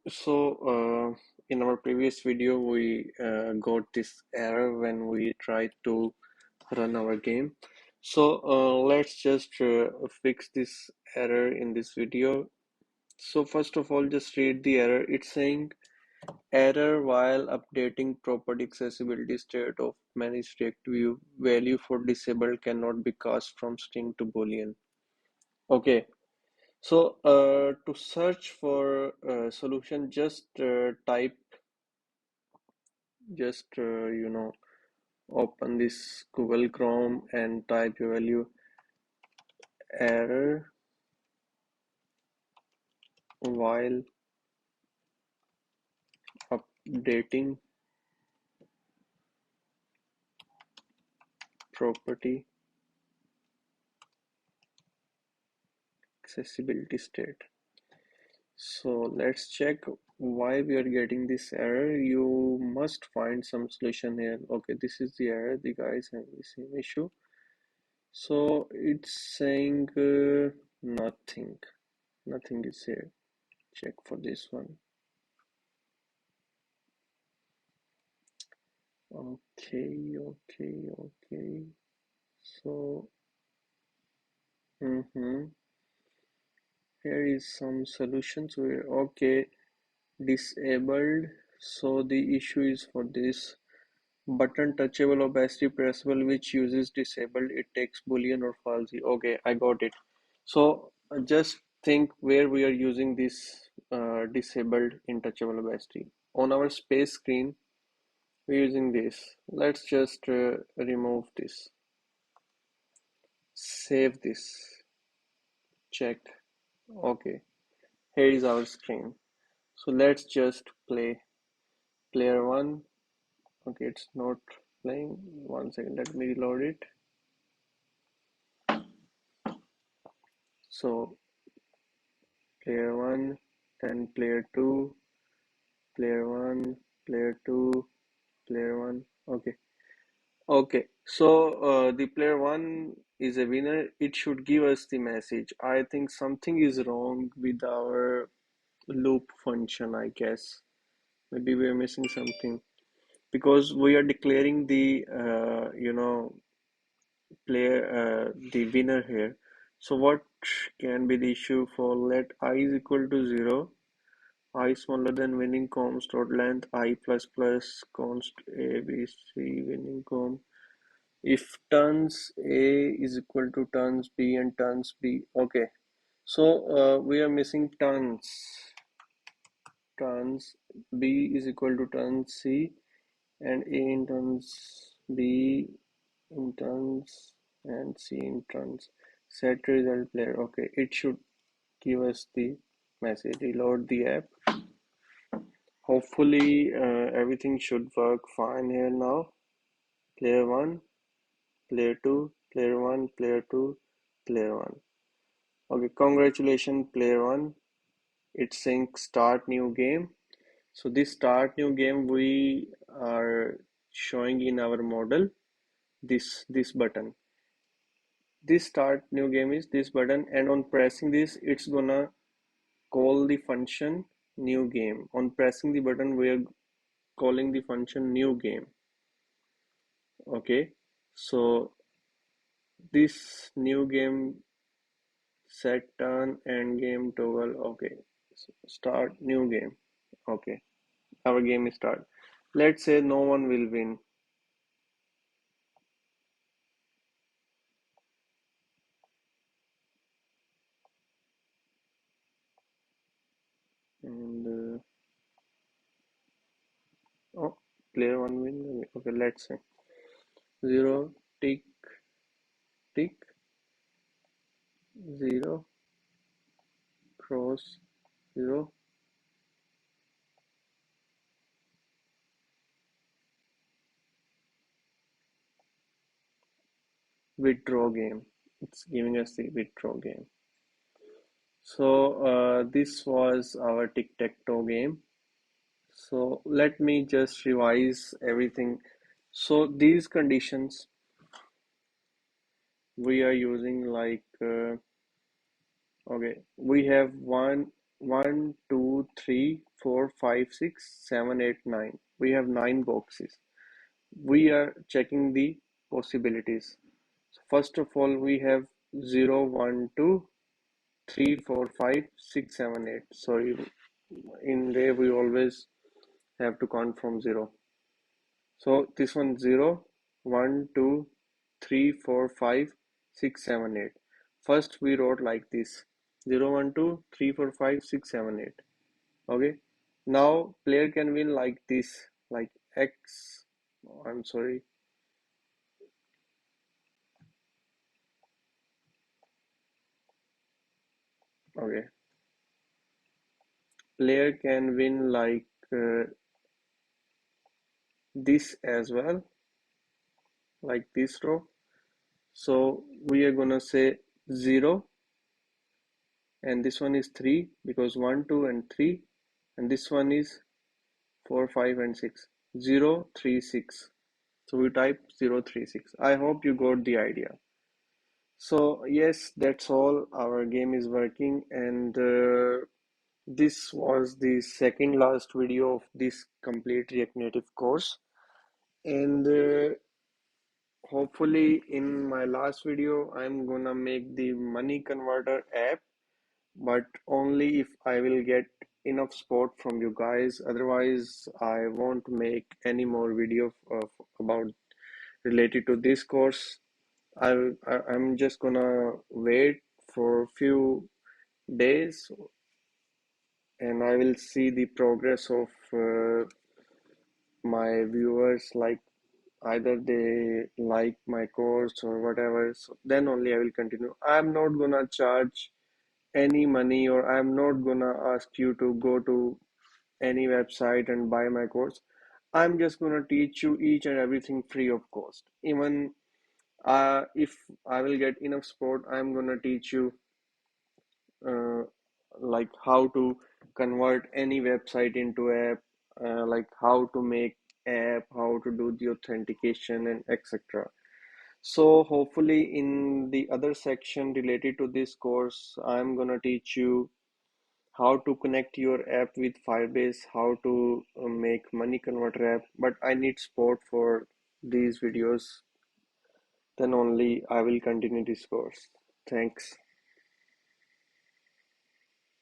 In our previous video, we got this error when we tried to run our game. Let's just fix this error in this video. So first of all, just read the error. It's saying error while updating property accessibility state of managed React view value for disabled cannot be cast from string to boolean. Okay. To search for a solution, just open this Google Chrome and type your value error while updating property accessibility state. So let's check why we are getting this error. You must find some solution here. Okay, this is the error. The guys have the same issue. So it's saying nothing. Nothing is here. Check for this one. Okay. So, here is some solutions where disabled. So the issue is for this button touchable opacity pressable which uses disabled. It takes boolean or false. Okay, I got it. So just think where we are using this disabled in touchable opacity. On our space screen, we're using this. Let's just remove this. Save this. Check. Okay, here is our screen. So let's just play player one. Okay, it's not playing. 1 second, let me reload it. So player one, then player two, player one, player two, player one. Okay. So the player one is a winner. It should give us the message. I think something is wrong with our loop function, I guess. Maybe we are missing something because we are declaring the player the winner here. So what can be the issue for let I is equal to 0, I smaller than winning comms dot length I plus plus const ABC winning com. If turns A is equal to turns B and turns B. Okay, so we are missing turns B is equal to turns C and A in turns B in turns and C in turns. Set result player. Okay, it should give us the message. Reload the app. Hopefully everything should work fine here now. Player 1, player 2, player 1, player 2, player 1. Okay, congratulations player 1. It's saying start new game. So this start new game we are showing in our model this button. This start new game is this button, and on pressing this it's gonna call the function new game. On pressing the button we are calling the function new game. Okay, so this new game set turn end game toggle. Okay, so start new game. Okay, our game is start. Let's say no one will win. And oh, player one win. Okay, let's say 0 tick tick 0 cross 0 withdraw game. It's giving us the withdraw game. So this was our tic-tac-toe game. So let me just revise everything. So these conditions we are using like okay, we have one, two, three, 4, 5, 6, 7, 8, 9. We have 9 boxes. We are checking the possibilities. So first of all, we have 0, 1, 2, 3, 4, 5, 6, 7, 8. Sorry, in there we always have to count from 0. So this one 0, 1, 2, 3, 4, 5, 6, 7, 8. First we wrote like this 0, 1, 2, 3, 4, 5, 6, 7, 8. Okay. Now player can win like this, like X. I'm sorry. Okay. Player can win like this as well, like this row. So we are gonna say 0 and this one is 3 because 1, 2 and 3 and this one is 4, 5 and 6. 0, 3, 6. So we type 0, 3, 6. I hope you got the idea. So yes, that's all. Our game is working and this was the second last video of this complete React Native course. And hopefully in my last video, I'm gonna make the money converter app, but only if I will get enough support from you guys. Otherwise, I won't make any more video about related to this course. I'm just gonna wait for a few days and I will see the progress of my viewers, like either they like my course or whatever. So then only I will continue. I'm not gonna charge any money or I'm not gonna ask you to go to any website and buy my course. I'm just gonna teach you each and everything free of cost. Even if I will get enough support, I'm gonna teach you uh, like how to convert any website into app, like how to make app, how to do the authentication and etc. So hopefully in the other section related to this course, I'm gonna teach you how to connect your app with Firebase, how to make money converter app, but I need support for these videos. Then only I will continue this course. Thanks.